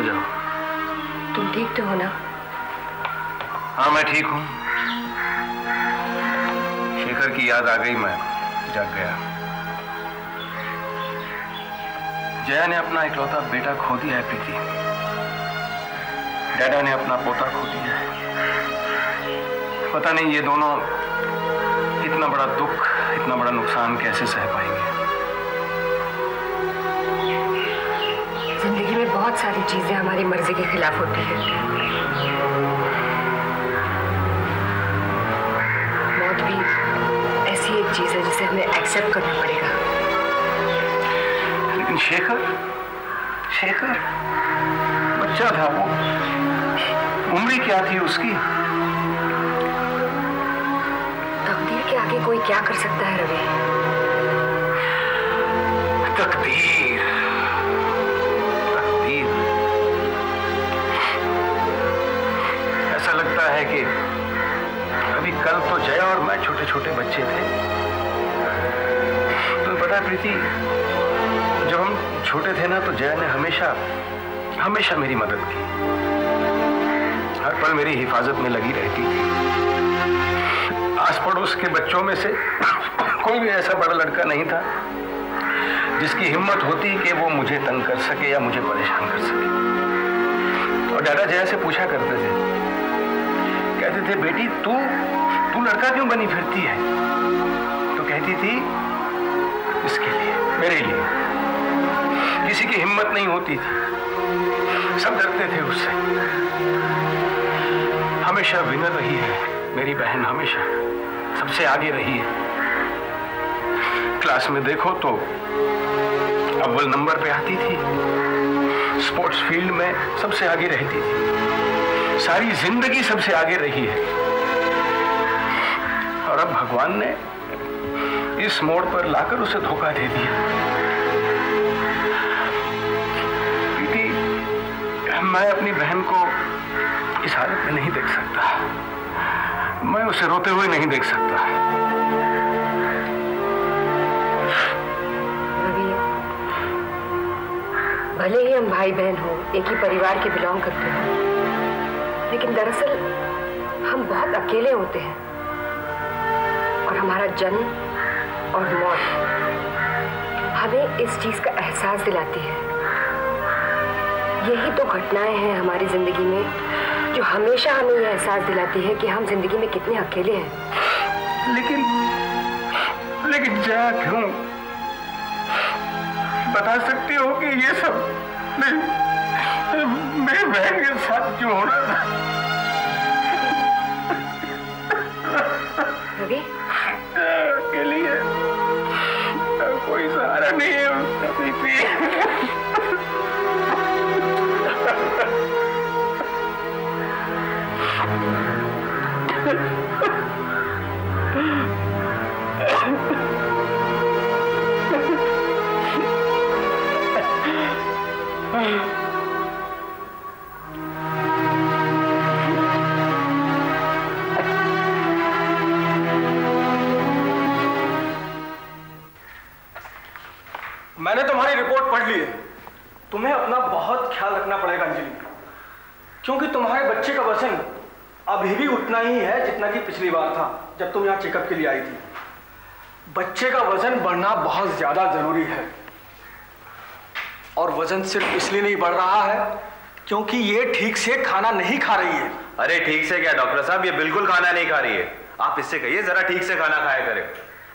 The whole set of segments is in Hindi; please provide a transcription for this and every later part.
सो जाओ। तुम ठीक तो हो ना? हाँ मैं ठीक हूँ। शेखर की याद आ गई, मैं जाग गया। जया ने अपना इकलौता बेटा खो दिया है प्रीति। डैडा ने अपना पोता खो दिया है। पता नहीं ये दोनों इतना बड़ा दुख, इतना बड़ा नुकसान कैसे सह पाएंगे। जिंदगी में बहुत सारी चीजें हमारी मर्जी के खिलाफ होती है। मौत भी ऐसी एक चीज है जिसे हमें एक्सेप्ट करना पड़ेगा। लेकिन शेखर बच्चा था वो, उम्र क्या थी उसकी। तकदीर के आगे कोई क्या कर सकता है रवि? तकदीर ऐसा लगता है कि अभी कल तो जया और मैं छोटे छोटे बच्चे थे। तुम्हें पता है प्रीति, जब हम छोटे थे ना तो जया ने हमेशा मेरी मदद की। हर पल मेरी हिफाजत में लगी रहती थी। आस पड़ोस के बच्चों में से कोई भी ऐसा बड़ा लड़का नहीं था जिसकी हिम्मत होती कि वो मुझे तंग कर सके या मुझे परेशान कर सके। और दादा जया से पूछा करते थे, कहते थे बेटी तू लड़का क्यों बनी फिरती है? तो कहती थी इसके लिए, मेरे लिए। किसी की हिम्मत नहीं होती थी, सब डरते थे उससे। हमेशा विनर रही है मेरी बहन, हमेशा सबसे आगे रही है। क्लास में देखो तो अव्वल नंबर पे आती थी, स्पोर्ट्स फील्ड में सबसे आगे रहती थी, सारी जिंदगी सबसे आगे रही है। और अब भगवान ने इस मोड़ पर लाकर उसे धोखा दे दिया। प्रीति, मैं अपनी बहन को इस हालत में नहीं देख सकता। मैं उसे रोते हुए नहीं देख सकता। रवि, भले ही हम भाई बहन हो, एक ही परिवार के बिलोंग करते हो, लेकिन दरअसल हम बहुत अकेले होते हैं। और हमारा जन्म और मौत हमें इस चीज का एहसास दिलाती है। यही तो घटनाएं हैं हमारी जिंदगी में जो हमेशा हमें यह एहसास दिलाती है कि हम जिंदगी में कितने अकेले हैं। लेकिन जया क्यों? बता सकती हो कि ये सब मेरी बहन के साथ क्यों हो रहा था? रवि, के लिए कोई सहारा नहीं है उसका प्रीति। मैंने तुम्हारी रिपोर्ट पढ़ ली है। तुम्हें अपना बहुत ख्याल रखना पड़ेगा अंजलि, क्योंकि तुम्हारे बच्चे का वजन अभी भी उतना ही है जितना कि पिछली बार था जब तुम यहाँ चेकअप के लिए आई थी। बच्चे का वजन बढ़ना बहुत ज्यादा जरूरी है, और वजन सिर्फ इसलिए नहीं बढ़ रहा है क्योंकि ये ठीक से खाना नहीं खा रही है। अरे ठीक से क्या डॉक्टर साहब, ये बिल्कुल खाना नहीं खा रही है। आप इससे कहिए जरा ठीक से खाना खाया करें।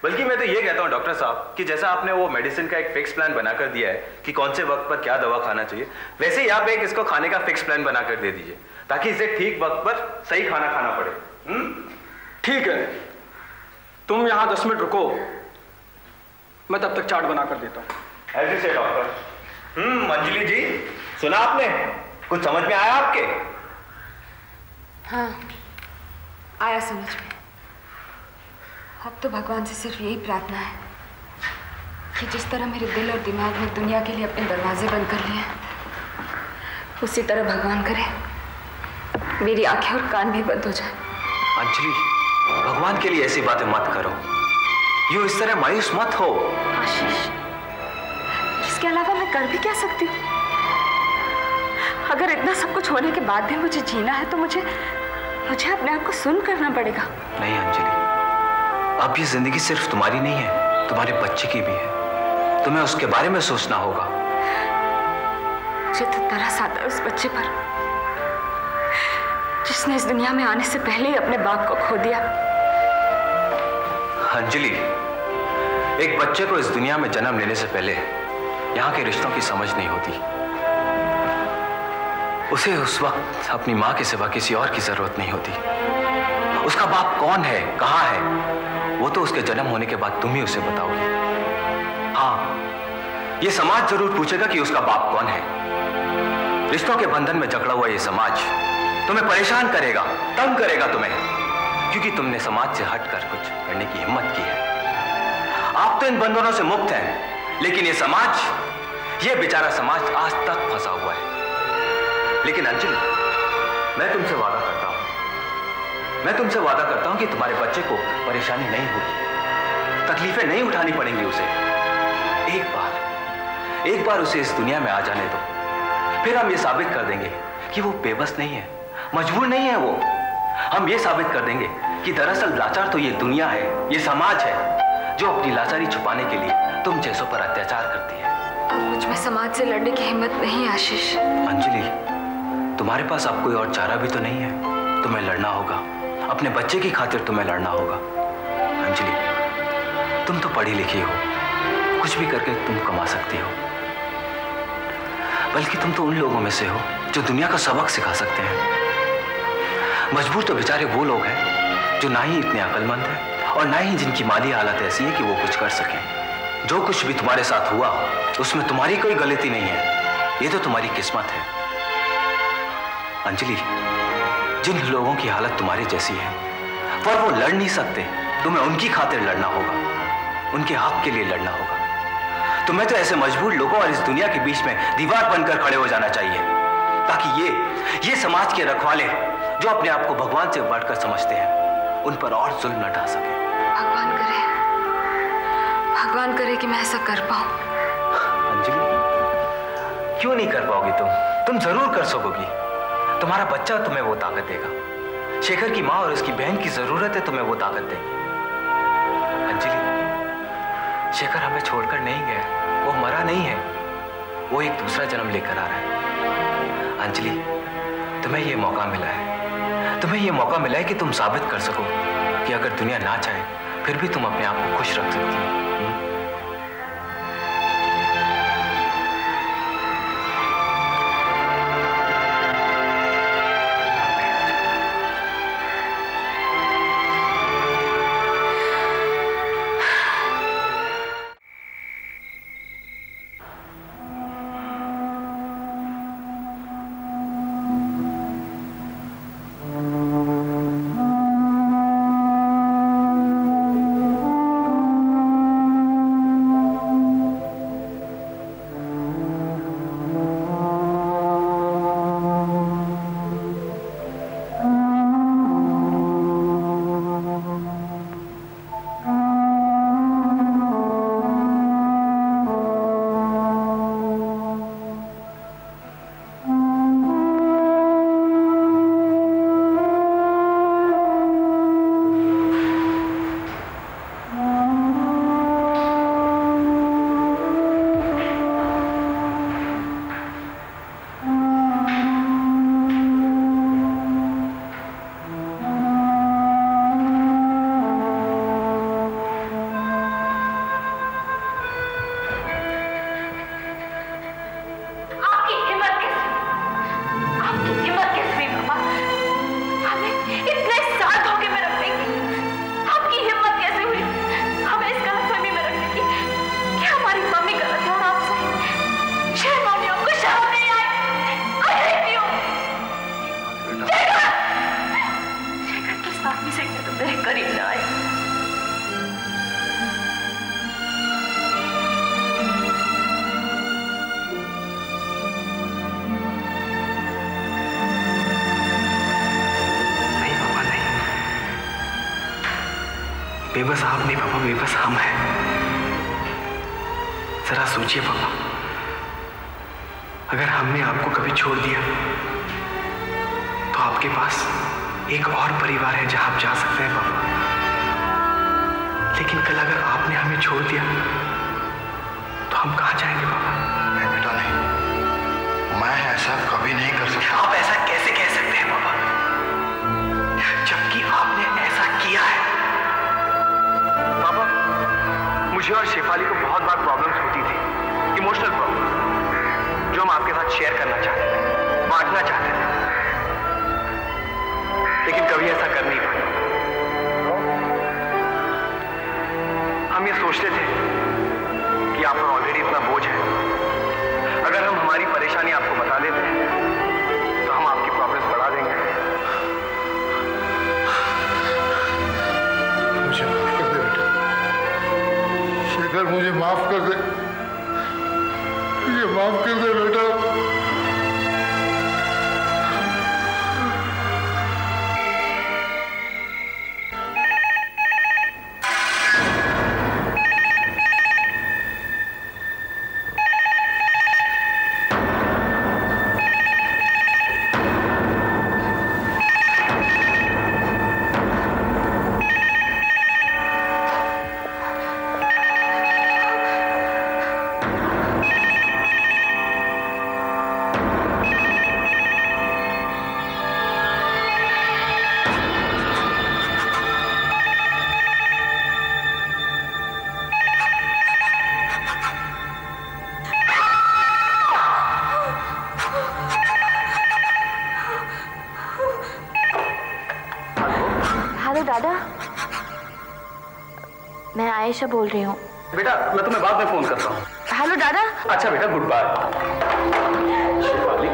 बल्कि मैं तो ये कहता हूँ डॉक्टर साहब कि जैसा आपने वो मेडिसिन का एक फिक्स प्लान बनाकर दिया है कि कौन से वक्त पर क्या दवा खाना चाहिए, वैसे ही आप एक इसको खाने का फिक्स प्लान बनाकर दे दीजिए ताकि इसे ठीक वक्त पर सही खाना खाना पड़े। ठीक है, तुम यहाँ 10 मिनट रुको, मैं तब तक चार्ट बनाकर देता हूँ। ऐसे से डॉक्टर। अंजलि जी, सुना आपने? कुछ समझ में आया आपके? हाँ, आया समझ में। अब तो भगवान से सिर्फ यही प्रार्थना है कि जिस तरह मेरे दिल और दिमाग में दुनिया के लिए अपने दरवाजे बंद कर लिए उसी तरह भगवान करे मेरी आंखें और कान भी बंद हो जाए। अंजलि, भगवान के लिए ऐसी बातें मत करो, यूं इस तरह मायूस मत हो। आशीष, इसके अलावा मैं कर भी क्या सकती हूँ? अगर इतना सब कुछ होने के बाद भी मुझे जीना है तो मुझे अपने आप को सुन करना पड़ेगा। नहीं अंजलि, अब ये जिंदगी सिर्फ तुम्हारी नहीं है, तुम्हारे बच्चे की भी है। तुम्हें उसके बारे में सोचना होगा। मुझे तो तरस आता है उस बच्चे पर जिसने इस दुनिया में आने से पहले ही अपने बाप को खो दिया। अंजलि, एक बच्चे को इस दुनिया में जन्म लेने से पहले यहाँ के रिश्तों की समझ नहीं होती। उसे उस वक्त अपनी माँ के सिवा किसी और की जरूरत नहीं होती। उसका बाप कौन है, कहाँ है, वो तो उसके जन्म होने के बाद तुम ही उसे बताओगी। हाँ, ये समाज जरूर पूछेगा कि उसका बाप कौन है। रिश्तों के बंधन में जकड़ा हुआ ये समाज तुम्हें परेशान करेगा, तंग करेगा तुम्हें, क्योंकि तुमने समाज से हटकर कुछ करने की हिम्मत की है। आप तो इन बंधनों से मुक्त हैं, लेकिन ये समाज, ये बेचारा समाज आज तक फंसा हुआ है। लेकिन अंजलि, मैं तुमसे वादा करता हूं कि तुम्हारे बच्चे को परेशानी नहीं होगी, तकलीफें नहीं उठानी पड़ेंगी उसे। एक बार उसे इस दुनिया में आ जाने दो, फिर हम ये साबित कर देंगे कि वो बेबस नहीं है, मजबूर नहीं है वो। हम ये साबित कर देंगे कि दरअसल लाचार तो ये दुनिया है, ये समाज है, जो अपनी लाचारी छुपाने के लिए तुम जैसों पर अत्याचार करती है। अब मुझ में समाज से लड़ने की हिम्मत नहीं आशीष। अंजलि, तुम्हारे पास अब कोई और चारा भी तो नहीं है। तुम्हें लड़ना होगा, अपने बच्चे की खातिर तुम्हें लड़ना होगा। अंजलि, तुम तो पढ़ी लिखी हो, कुछ भी करके तुम कमा सकती हो, बल्कि तुम तो उन लोगों में से हो जो दुनिया का सबक सिखा सकते हैं। मजबूर तो बेचारे वो लोग हैं जो ना ही इतने अक्लमंद हैं और ना ही जिनकी माली हालत ऐसी है कि वो कुछ कर सकें। जो कुछ भी तुम्हारे साथ हुआ उसमें तुम्हारी कोई गलती नहीं है, ये तो तुम्हारी किस्मत है। अंजलि, जिन लोगों की हालत तुम्हारी जैसी है पर वो लड़ नहीं सकते, तुम्हें उनकी खातिर लड़ना होगा, उनके हक के लिए लड़ना होगा। तुम्हें तो ऐसे मजबूर लोगों और इस दुनिया के बीच में दीवार बनकर खड़े हो जाना चाहिए, ताकि ये समाज के रखवाले जो अपने आप को भगवान से बढ़कर समझते हैं, उन पर और जुल्म न ढा सके। भगवान करे कि मैं ऐसा कर पाऊं। अंजलि, क्यों नहीं कर पाओगी तुम जरूर कर सकोगी। तुम्हारा बच्चा तुम्हें वो ताकत देगा। शेखर की माँ और उसकी बहन की जरूरत है तुम्हें वो ताकत देगी। अंजलि, शेखर हमें छोड़कर नहीं गया, वो मरा नहीं है, वो एक दूसरा जन्म लेकर आ रहा है। अंजलि, तुम्हें ये मौका मिला है कि तुम साबित कर सको कि अगर दुनिया ना चाहे फिर भी तुम अपने आप को खुश रख सकती हो। बेबस आप नहीं पापा, बेबस हम हैं। जरा सोचिए पापा, अगर हमने आपको कभी छोड़ दिया तो आपके पास एक और परिवार है जहां आप जा सकते हैं पापा। लेकिन कल अगर आपने हमें छोड़ दिया तो हम कहां जाएंगे पापा? नहीं बेटा नहीं, मैं ऐसा कभी नहीं कर सकता। आप ऐसा कैसे कह सकते हैं पापा, जबकि आपने ऐसा किया है? पापा, मुझे और शेफाली को बहुत बार प्रॉब्लम्स होती थी, इमोशनल प्रॉब्लम्स, जो हम आपके साथ शेयर करना चाहते थे, बांटना चाहते थे, लेकिन कभी ऐसा कर नहीं पाए। हम ये सोचते थे कि आप पर ऑलरेडी इतना बोझ है, अगर हम हमारी परेशानी आपको बता देते हैं तो हम आपकी प्रॉब्लम्स बढ़ा देंगे। मुझे माफ कर दे बेटा, शेखर मुझे माफ कर दे, मुझे माफ कर दे बेटा। मैं आयशा बोल रही हूँ। बेटा मैं तुम्हें बाद में फोन करता हूँ। हेलो दादा। अच्छा बेटा, गुड बाय। शेफाली,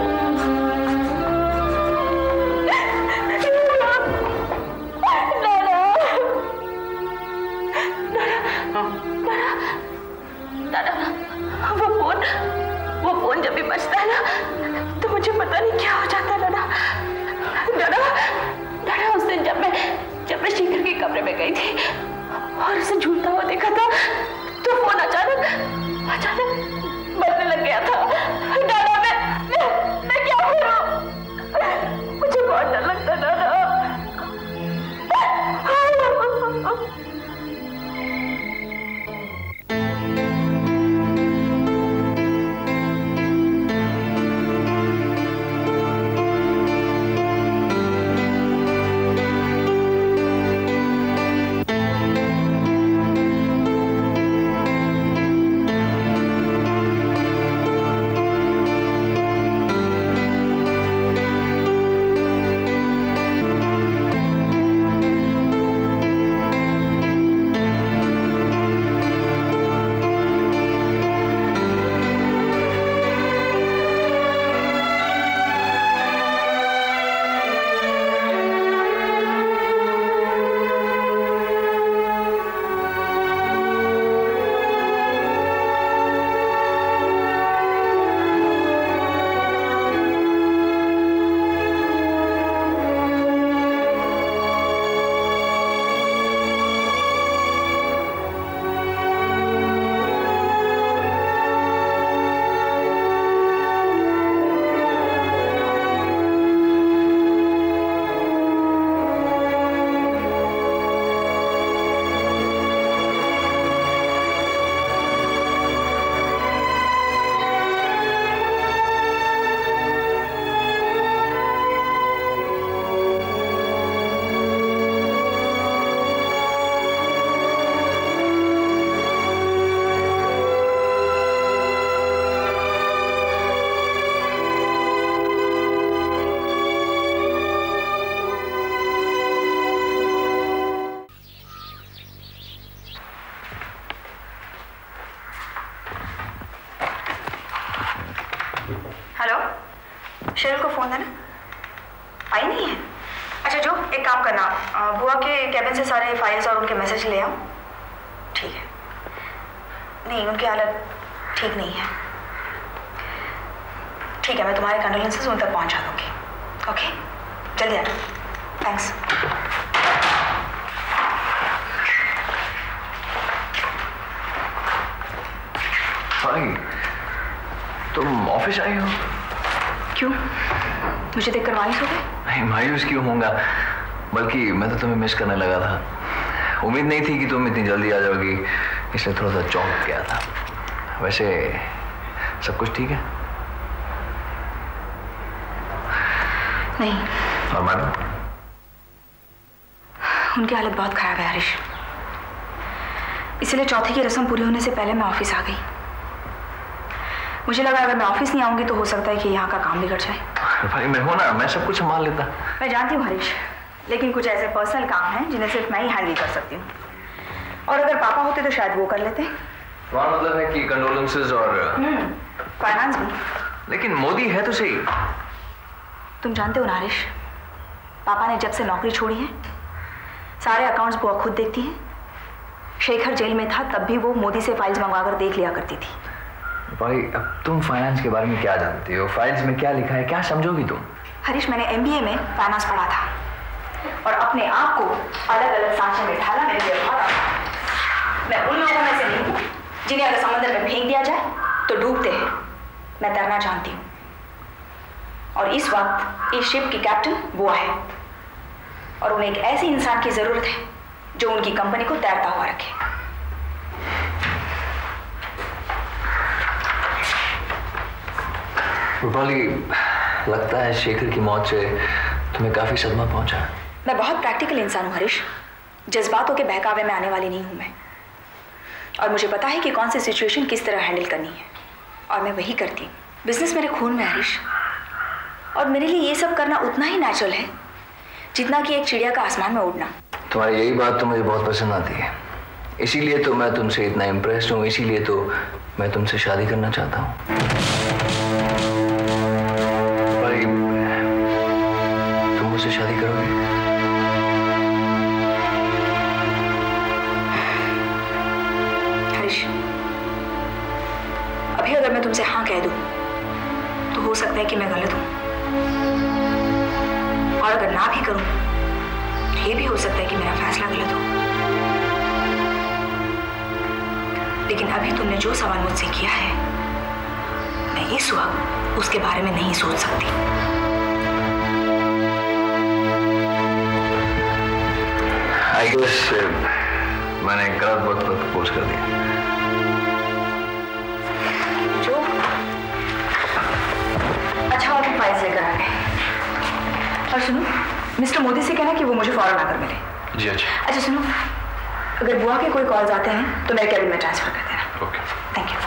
दादा, वो फोन जब भी बजता है ना तो मुझे पता नहीं क्या हो जाता है दादा। दादा उस दिन जब मैं शेखर के कमरे में गई थी और उसे झूलता हुआ देखा था तो फोन अचानक बजने लग गया था। दादा मैं क्या करूं? मुझे बहुत डर लगता है दादा। शेरल को फोन देना। आई नहीं है? अच्छा जो एक काम करना, बुआ के कैबिन से सारे फाइल्स और उनके मैसेज ले आओ। ठीक है। नहीं, उनकी हालत ठीक नहीं है। ठीक है, मैं तुम्हारे कंडोलेंसेस उन तक पहुंचा दूंगी। ओके, जल्दी आ जाओ। थैंक्स। हाय, तुम ऑफिस आई हो? क्यों? मुझे देखकर मायूस हो गए? नहीं, मायूस क्यों होऊंगा, बल्कि मैं तो तुम्हें मिस करने लगा था। उम्मीद नहीं थी कि तुम इतनी जल्दी आ जाओगी, इसलिए थोड़ा सा चौंक गया था। वैसे सब कुछ ठीक है? नहीं। और मैडम? उनकी हालत बहुत खराब है हरीश, इसलिए चौथी की रस्म पूरी होने से पहले मैं ऑफिस आ गई। मुझे लगा अगर मैं ऑफिस नहीं आऊंगी तो हो सकता है कि यहाँ का काम बिगड़ जाए। भाई मैं हूं ना, मैं सब कुछ संभाल लेता। मैं जानती हूँ हरीश, लेकिन कुछ ऐसे पर्सनल काम हैं जिन्हें सिर्फ मैं ही हैंडल कर सकती हूँ, और अगर पापा होते तो शायद वो कर लेते। तुम्हारा मतलब है कि कंडोलेंसेस और फाइनेंस भी। लेकिन मोदी है तो सही। तुम जानते हो ना हरीश, पापा ने जब से नौकरी छोड़ी है सारे अकाउंट्स बुआ खुद देखती है। शेखर जेल में था तब भी वो मोदी से फाइल्स मंगवाकर देख लिया करती थी। भाई अब तुम फाइनेंस के बारे में क्या जानती हो? फाइल्स में क्या लिखा है क्या समझोगी तुम? हरीश, मैंने MBA में फाइनेंस पढ़ा था और अपने आप को अलग अलग सांचे में ढाला मेरे लिए बहुत आसान। मैं उन लोगों में से नहीं हूँ जिन्हें अगर समंदर में फेंक दिया जाए तो डूबते हैं। मैं तैरना जानती हूँ और इस वक्त इस शिप की कैप्टन बुआ है और उन्हें एक ऐसे इंसान की जरूरत है जो उनकी कंपनी को तैरता हुआ रखे। रूपाली, लगता है शेखर की मौत से तुम्हें काफी सदमा पहुंचा। मैं बहुत प्रैक्टिकल इंसान हूँ हरीश, जज्बातों के बहकावे में आने वाली नहीं हूँ मैं, और मुझे पता है कि कौन सी सिचुएशन किस तरह हैंडल करनी है और मैं वही करती हूँ। बिजनेस मेरे खून में हरीश, और मेरे लिए ये सब करना उतना ही नेचुरल है जितना कि एक चिड़िया का आसमान में उड़ना। तुम्हारी यही बात तो मुझे बहुत पसंद आती है, इसीलिए तो मैं तुमसे इतना इम्प्रेस्ड हूँ, इसीलिए तो मैं तुमसे शादी करना चाहता हूँ। भाई, तुम मुझसे शादी करोगे? हरीश, अभी अगर मैं तुमसे हाँ कह दूं तो हो सकता है कि मैं गलत हूं, और अगर ना भी करूं ये भी हो सकता है कि मेरा फैसला गलत हो। लेकिन अभी तुमने जो सवाल मुझसे किया है मैं इस वक्त उसके बारे में नहीं सोच सकती। आई गेस मैंने गलत वक्त पर प्रपोज कर दिया। जो अच्छा और फाइल्स लेकर आ गए। और सुनो, मिस्टर मोदी से कहना कि वो मुझे फौरन आकर मिले। जी अच्छा। अच्छा सुनो, अगर बुआ के कोई कॉल्स आते हैं तो मेरे कैबिन में ट्रांसफर कर देना। Okay, thank you.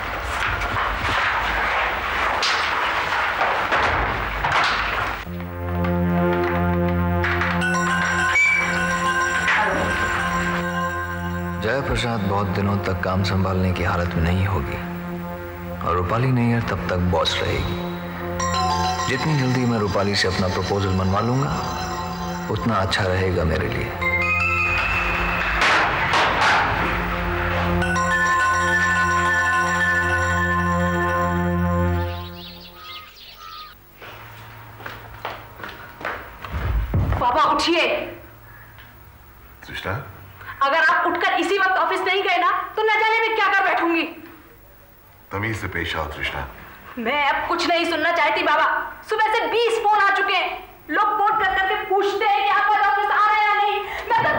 Jaya Prasad बहुत दिनों तक काम संभालने की हालत में नहीं होगी और रूपाली नैयर तब तक बॉस रहेगी। जितनी जल्दी मैं रूपाली से अपना प्रपोजल मनवा लूंगा उतना अच्छा रहेगा मेरे लिए। पापा उठिए। तृष्णा, अगर आप उठकर इसी वक्त ऑफिस नहीं गए ना तो न जाने मैं क्या कर बैठूंगी। तमीज से पेश आओ तृष्णा। मैं अब कुछ नहीं सुनना चाहती बाबा। सुबह से 20 फोन आ चुके हैं, लोग फोन कर करके पूछते हैं कि आपका ऑफिस आ रहा है या नहीं। मैं तो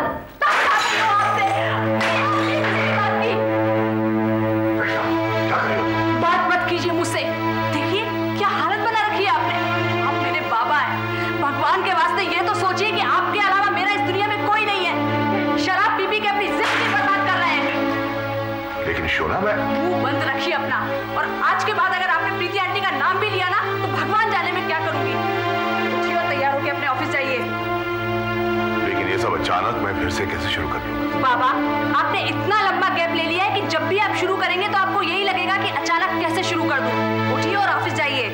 बात मत कीजिए मुझसे। देखिए क्या हालत बना रखी है आपने। आप मेरे बाबा हैं, भगवान के वास्ते ये तो सोचिए कि आपके अलावा मेरा इस दुनिया में कोई नहीं है। शराब पी पी के अपनी जिंदगी बर्बाद कर रहे हैं। लेकिन शोना, मैं मुंह बंद रखिए अपना, और आज के बाद अगर आपने प्रीति आंटी का नाम भी लिया ना तो भगवान जाने में क्या करूंगी। उठिए और तैयार होकर अपने ऑफिस जाइए। लेकिन ये सब अचानक मैं फिर से कैसे शुरू कर दूंगा? बाबा, आपने इतना लंबा गैप ले लिया है कि जब भी आप शुरू करेंगे तो आपको यही लगेगा कि अचानक कैसे शुरू कर दूं। उठिए और ऑफिस जाइए।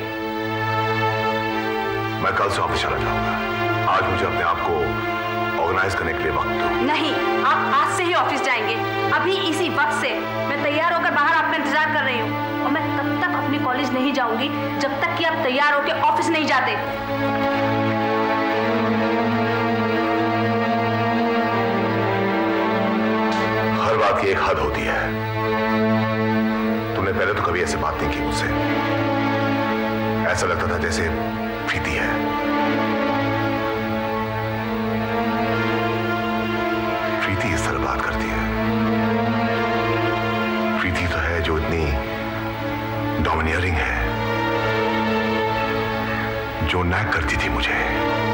मैं कल से ऑफिस चला जाऊंगा। आज मुझे अपने आप को ऑर्गेनाइज करने के लिए वक्त दो। नहीं, आप आज से ही ऑफिस जाएंगे, अभी इसी वक्त से। मैं तैयार होकर बाहर आपका इंतजार कर रही हूँ, और मैं तब तक अपने कॉलेज नहीं जाऊंगी जब तक कि आप तैयार होकर ऑफिस नहीं जाते। हर बात की एक हद होती है। तुमने पहले तो कभी ऐसे बात नहीं की मुझसे। ऐसा लगता था जैसे प्रीति है। प्रीति इस तरह बात करती है। प्रीति तो है जो इतनी डोमिनियरिंग है, जो नैक करती थी मुझे।